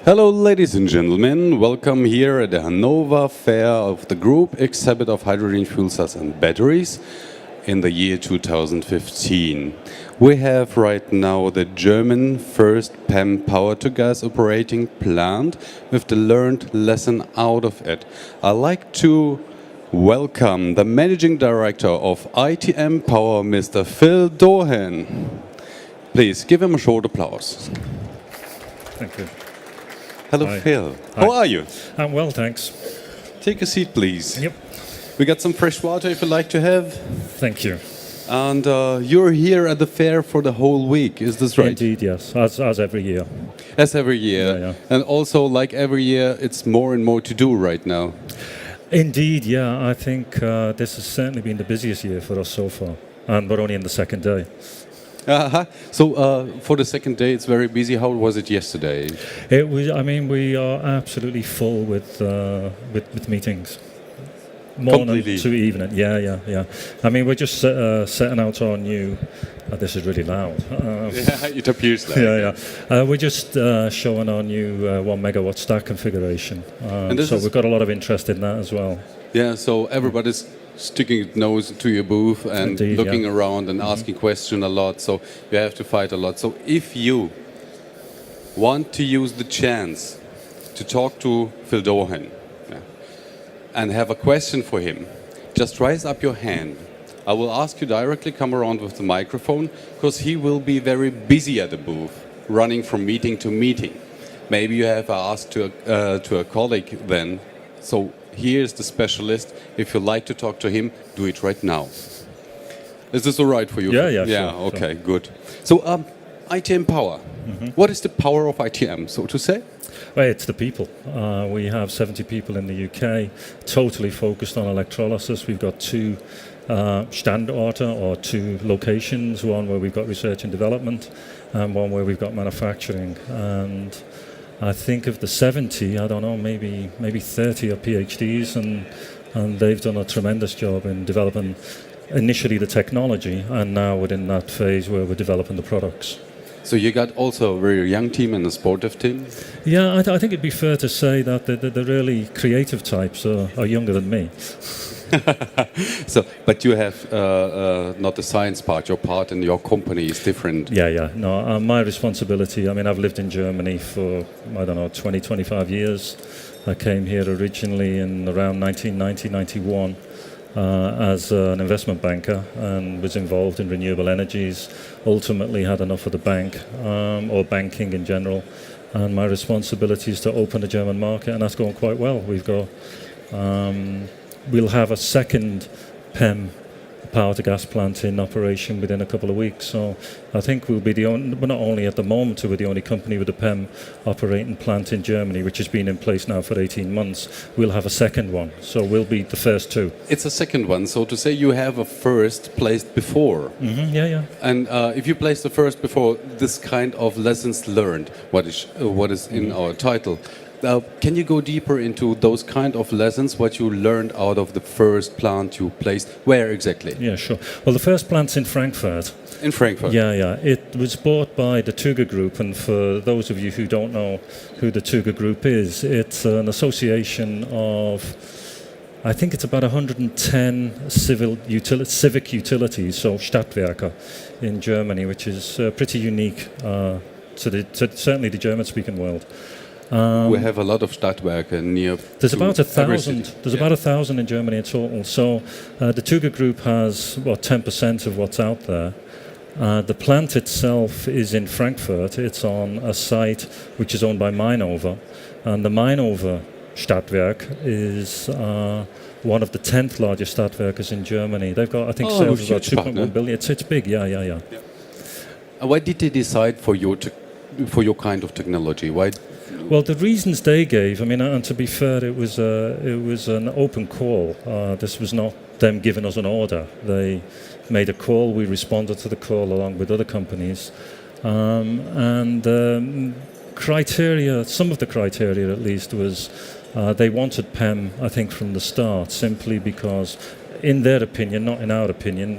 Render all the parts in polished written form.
Hello, ladies and gentlemen. Welcome here at the Hanover Fair of the Group Exhibit of Hydrogen Fuel Cells and Batteries in the year 2015. We have right now the German first PEM Power-to-Gas operating plant with the learned lesson out of it. I'd like to welcome the Managing Director of ITM Power, Mr. Phil Doran. Please give him a short applause. Thank you. Hello, Hi. Phil. Hi. How are you? I'm well, thanks. Take a seat, please. Yep. We got some fresh water if you'd like to have. Thank you. And you're here at the fair for the whole week, is this right? Indeed, yes, as every year. As every year. Yeah. And also, like every year, it's more and more to do right now. Indeed, yeah. I think this has certainly been the busiest year for us so far, and we're only in the second day. So for the second day, it's very busy. How was it yesterday? It was. I mean, we are absolutely full with meetings. Morning Completely. to evening. Yeah. I mean, we're just setting out our new. This is really loud. Yeah, it appears like. Yeah. We're just showing our new 1 megawatt stack configuration. So we've got a lot of interest in that as well. Yeah, so everybody's sticking its nose to your booth and Indeed, looking around and asking questions a lot. So you have to fight a lot. So if you want to use the chance to talk to Phil Doran and have a question for him, just raise up your hand. I will ask you directly come around with the microphone because he will be very busy at the booth, running from meeting to meeting. Maybe you have asked to a colleague then. So here's the specialist. If you like to talk to him, do it right now. Is this all right for you? Yeah. Yeah. Sure, Okay. Good. So ITM Power. What is the power of ITM, so to say? Well, it's the people. We have 70 people in the UK, totally focused on electrolysis. We've got two Standorte, or two locations, one where we've got research and development and one where we've got manufacturing. And I think of the 70, I don't know, maybe 30 are PhDs, and they've done a tremendous job in developing initially the technology, and now we're in that phase where we're developing the products. So you got also a very young team and a sportive team? Yeah, I think it'd be fair to say that the really creative types are younger than me. So, but you have not the science part. Your part in your company is different. Yeah. No, my responsibility, I mean, I've lived in Germany for, 20, 25 years. I came here originally in around 1990, 91 as an investment banker and was involved in renewable energies. Ultimately had enough of the bank, or banking in general. And my responsibility is to open the German market, and that's going quite well. We'll have a second PEM power-to-gas plant in operation within a couple of weeks. So I think we'll be but not only at the moment, we're the only company with a PEM operating plant in Germany, which has been in place now for 18 months. We'll have a second one. So we'll be the first two. It's a second one. So to say you have a first placed before. Yeah. And if you place the first before, this kind of lessons learned, what is in our title. Can you go deeper into those kind of lessons, what you learned out of the first plant you placed? Where exactly? Yeah, sure. Well, the first plant's in Frankfurt. In Frankfurt? Yeah. It was bought by the Tuga Group, and for those of you who don't know who the Tuga Group is, it's an association of, I think it's about 110 civic utilities, so Stadtwerke in Germany, which is pretty unique to certainly the German-speaking world. We have a lot of Stadtwerke near. There's about 1,000. City. There's about 1,000 in Germany in total. So the Tuga Group has 10% of what's out there. The plant itself is in Frankfurt. It's on a site which is owned by Mainova, and the Mainova Stadtwerk is one of the 10th largest Stadtwerkes in Germany. They've got, I think, sales of about 2.1 billion. It's big. Yeah. Why did they decide for your kind of technology? Why? Well, the reasons they gave, I mean, and to be fair, it was an open call. This was not them giving us an order. They made a call. We responded to the call along with other companies. Criteria, some of the criteria at least, was they wanted PEM, I think, from the start, simply because, in their opinion, not in our opinion,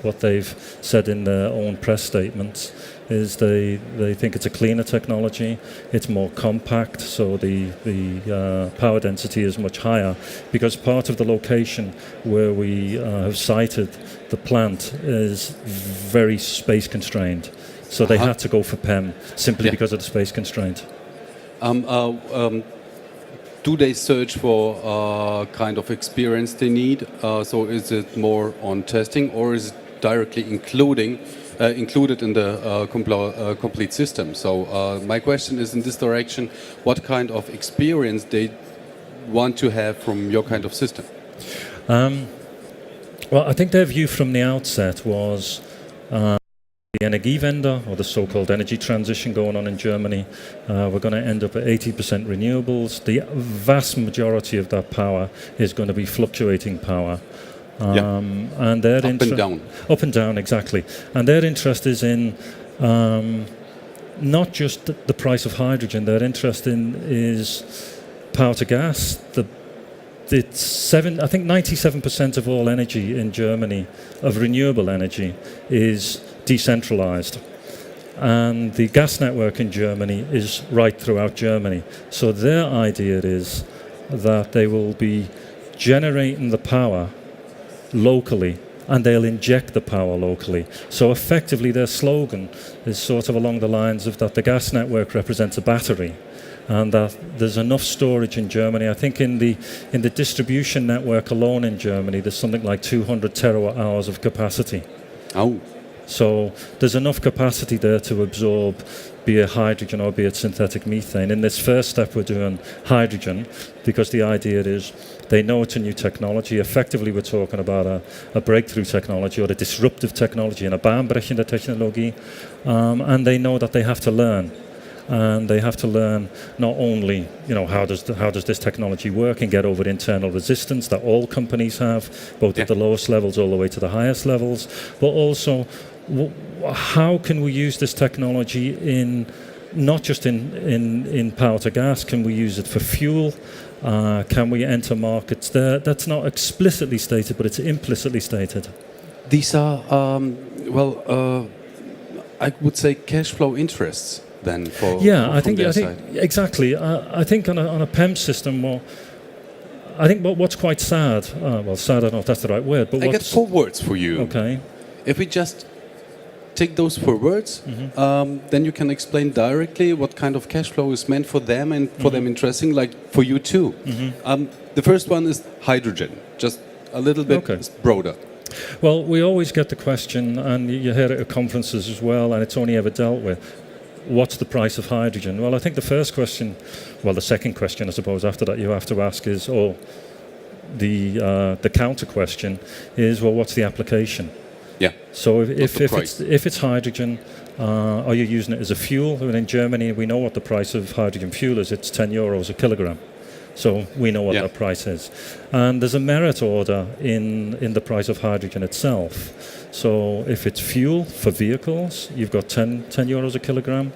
what they've said in their own press statements, is they think it's a cleaner technology. It's more compact, so the power density is much higher, because part of the location where we have sited the plant is very space constrained. So they had to go for PEM simply because of the space constraint. Do they search for kind of experience they need? So is it more on testing, or is it directly included in the complete system? So my question is in this direction: what kind of experience they want to have from your kind of system? Well, I think their view from the outset was the Energiewende, or the so-called energy transition going on in Germany. We're going to end up at 80% renewables. The vast majority of that power is going to be fluctuating power. And their up and down. Up and down, exactly. And their interest is in not just the price of hydrogen. Their interest in is power to gas. I think 97% of all energy in Germany, of renewable energy, is decentralized. And the gas network in Germany is right throughout Germany. So their idea is that they will be generating the power locally, and they'll inject the power locally. So effectively their slogan is sort of along the lines of that the gas network represents a battery, and that there's enough storage in Germany. I think in the distribution network alone in Germany, there's something like 200 terawatt hours of capacity. Oh. So there's enough capacity there to absorb, be it hydrogen or be it synthetic methane. In this first step, we're doing hydrogen, because the idea is they know it's a new technology. Effectively, we're talking about a breakthrough technology, or a disruptive technology, and a baanbrechende technology. And they know that they have to learn. And they have to learn not only, how does this technology work, and get over the internal resistance that all companies have, both at the lowest levels all the way to the highest levels, but also how can we use this technology in not just in power to gas? Can we use it for fuel? Can we enter markets there? That's not explicitly stated, but it's implicitly stated. These are, I would say cash flow interests then for I think exactly. I think on a PEM system, I think what's quite sad, sad, I don't know if that's the right word, but I get 4 words for you. Okay. If we just take those 4 words, then you can explain directly what kind of cash flow is meant for them and for them interesting, like for you too. The first one is hydrogen, just a little bit broader. Well, we always get the question, and you hear it at conferences as well, and it's only ever dealt with. What's the price of hydrogen? Well, I think the second question, I suppose, after that you have to ask is, the counter question is, what's the application? Yeah. So if it's hydrogen, are you using it as a fuel? And in Germany, we know what the price of hydrogen fuel is. It's 10 euros a kilogram. So we know what that price is. And there's a merit order in the price of hydrogen itself. So if it's fuel for vehicles, you've got 10 euros a kilogram.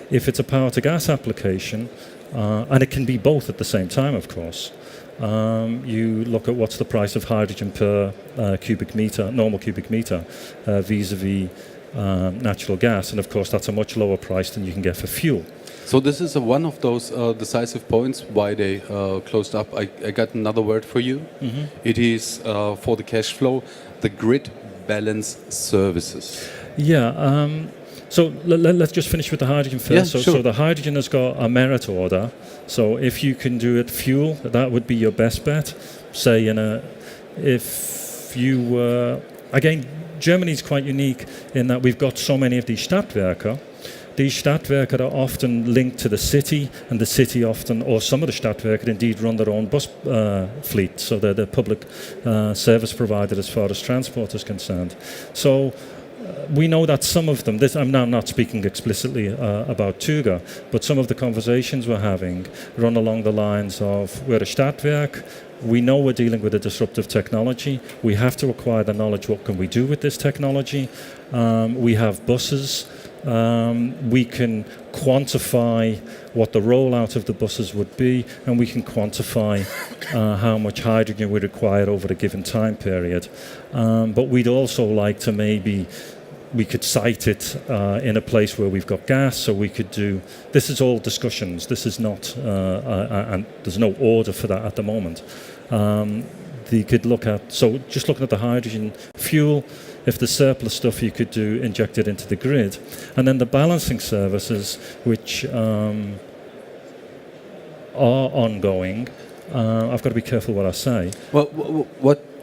If it's a power to gas application, and it can be both at the same time, of course, you look at what's the price of hydrogen per normal cubic meter, vis-a-vis natural gas. And of course, that's a much lower price than you can get for fuel. So this is one of those decisive points why they closed up. I got another word for you. It is for the cash flow, the grid balance services. So let's just finish with the hydrogen first. So the hydrogen has got a merit order. So if you can do it fuel, that would be your best bet. Say if you were, again, Germany is quite unique in that we've got so many of these Stadtwerke. These Stadtwerke are often linked to the city, and the city often, or some of the Stadtwerke indeed run their own bus fleet, so they're the public service provider as far as transport is concerned. So we know that some of them, I'm now not speaking explicitly about TUGA, but some of the conversations we're having run along the lines of, we're a Stadtwerk, we know we're dealing with a disruptive technology, we have to acquire the knowledge, what can we do with this technology? We have buses, we can quantify what the rollout of the buses would be, and we can quantify how much hydrogen we require over a given time period. But we'd also like to maybe we could site it in a place where we've got gas, so we could do. This is all discussions. This is not, and there's no order for that at the moment. You could look at, so just looking at the hydrogen fuel, if the surplus stuff you could do inject it into the grid, and then the balancing services, which are ongoing. I've got to be careful what I say. Well,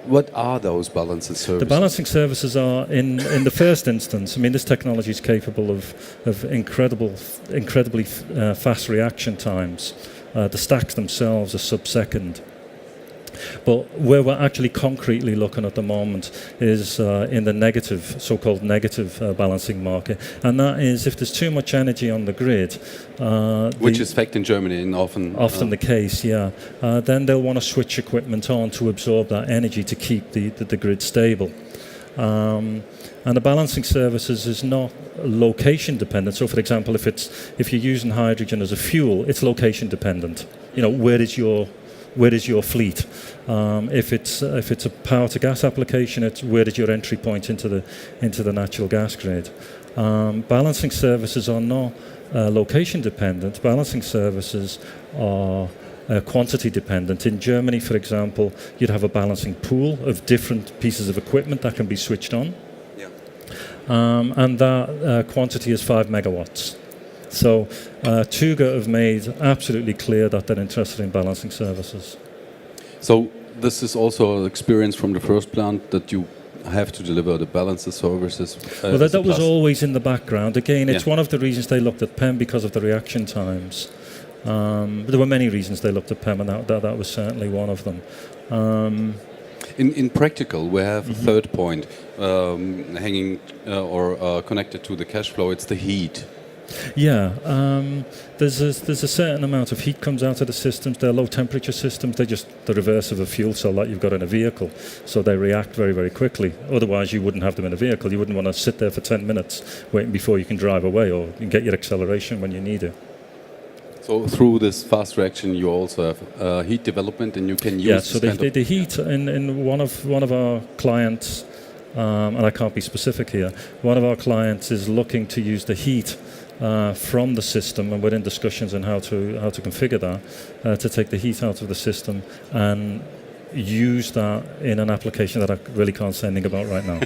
what are those balancing services? The balancing services are, in the first instance, I mean, this technology is capable of incredibly fast reaction times. The stacks themselves are sub-second. But where we're actually concretely looking at the moment is in the negative, so-called negative balancing market. And that is if there's too much energy on the grid. Which is fact in Germany and often the case, yeah. Then they'll want to switch equipment on to absorb that energy to keep the grid stable. And the balancing services is not location dependent. So, for example, if you're using hydrogen as a fuel, it's location dependent. You know, where is your fleet? If it's a power-to-gas application, it's where is your entry point into the natural gas grid. Balancing services are not location dependent. Balancing services are quantity dependent. In Germany, for example, you'd have a balancing pool of different pieces of equipment that can be switched on. Yeah. And that quantity is 5 megawatts. So Tuga have made absolutely clear that they're interested in balancing services. So this is also an experience from the first plant that you have to deliver the balancer services. Well, that was always in the background. Again, it's one of the reasons they looked at PEM, because of the reaction times. But there were many reasons they looked at PEM, and that was certainly one of them. In practical, we have a third point hanging or connected to the cash flow. It's the heat. Yeah, there's a certain amount of heat comes out of the systems. They're low temperature systems. They're just the reverse of a fuel cell that you've got in a vehicle. So they react very, very quickly. Otherwise, you wouldn't have them in a vehicle. You wouldn't want to sit there for 10 minutes waiting before you can drive away, or you can get your acceleration when you need it. So through this fast reaction, you also have heat development, and you can use. Yeah, so the heat in one of our clients, and I can't be specific here. One of our clients is looking to use the heat from the system, and we're in discussions on how to configure that to take the heat out of the system and use that in an application that I really can't say anything about right now.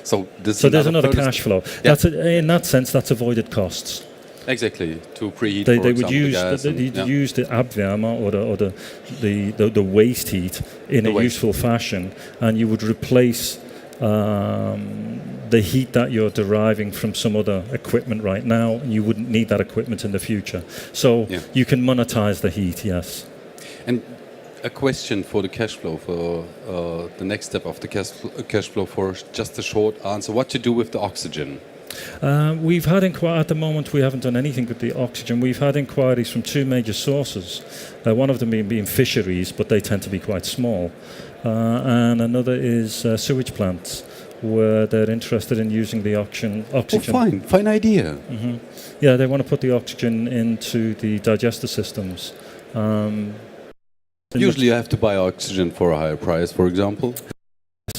So there's another cash flow. Yeah. In that sense, that's avoided costs. Exactly, to preheat. They would use use the Abwärme or the waste heat in a useful fashion, and you would replace the heat that you're deriving from some other equipment right now, and you wouldn't need that equipment in the future. So you can monetize the heat, yes. And a question for the cash flow, for the next step of the cash flow, for just a short answer. What to do with the oxygen? We've had at the moment we haven't done anything with the oxygen. We've had inquiries from two major sources. One of them being fisheries, but they tend to be quite small. And another is sewage plants, where they're interested in using the oxygen. Oh, fine idea. Mm-hmm. Yeah, they want to put the oxygen into the digester systems. Usually you have to buy oxygen for a higher price, for example.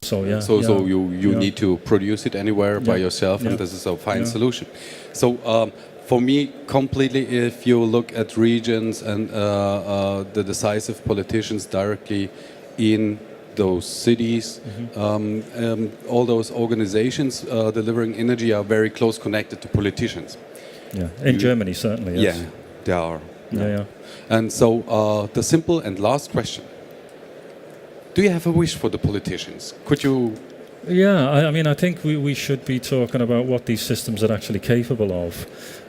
So you need to produce it anywhere by yourself, and this is a fine solution. So for me, completely, if you look at regions and the decisive politicians directly in those cities, all those organizations delivering energy are very close connected to politicians. Yeah, in Germany certainly. Yes. Yeah, they are. Yeah. And so the simple and last question: do you have a wish for the politicians? Could you? Yeah, I mean, I think we should be talking about what these systems are actually capable of.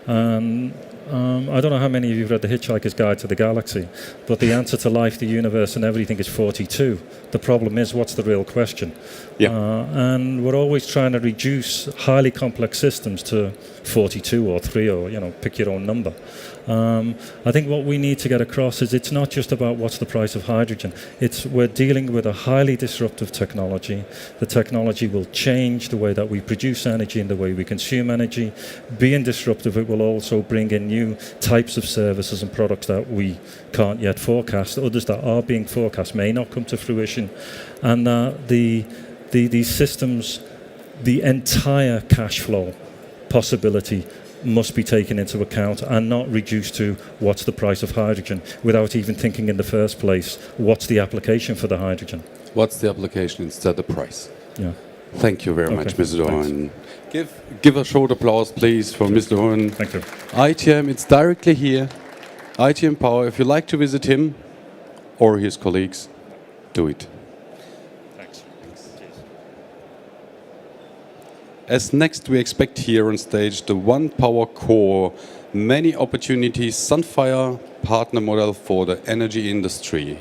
I don't know how many of you have read The Hitchhiker's Guide to the Galaxy, but the answer to life, the universe, and everything is 42. The problem is, what's the real question? Yeah. And we're always trying to reduce highly complex systems to 42 or 3 or, pick your own number. I think what we need to get across is it's not just about what's the price of hydrogen. We're dealing with a highly disruptive technology. The technology will change the way that we produce energy and the way we consume energy. Being disruptive, it will also bring in new types of services and products that we can't yet forecast. Others that are being forecast may not come to fruition. And these systems the entire cash flow possibility must be taken into account and not reduced to what's the price of hydrogen without even thinking in the first place what's the application for the hydrogen. What's the application instead of the price? Yeah. Thank you very much, Mr. Doran. Thanks. Give a short applause, please, for Mr. Doran. Thank you. ITM, it's directly here. ITM Power, if you like to visit him or his colleagues, do it. Thanks. As next, we expect here on stage the One Power Core Many Opportunities Sunfire Partner Model for the Energy Industry.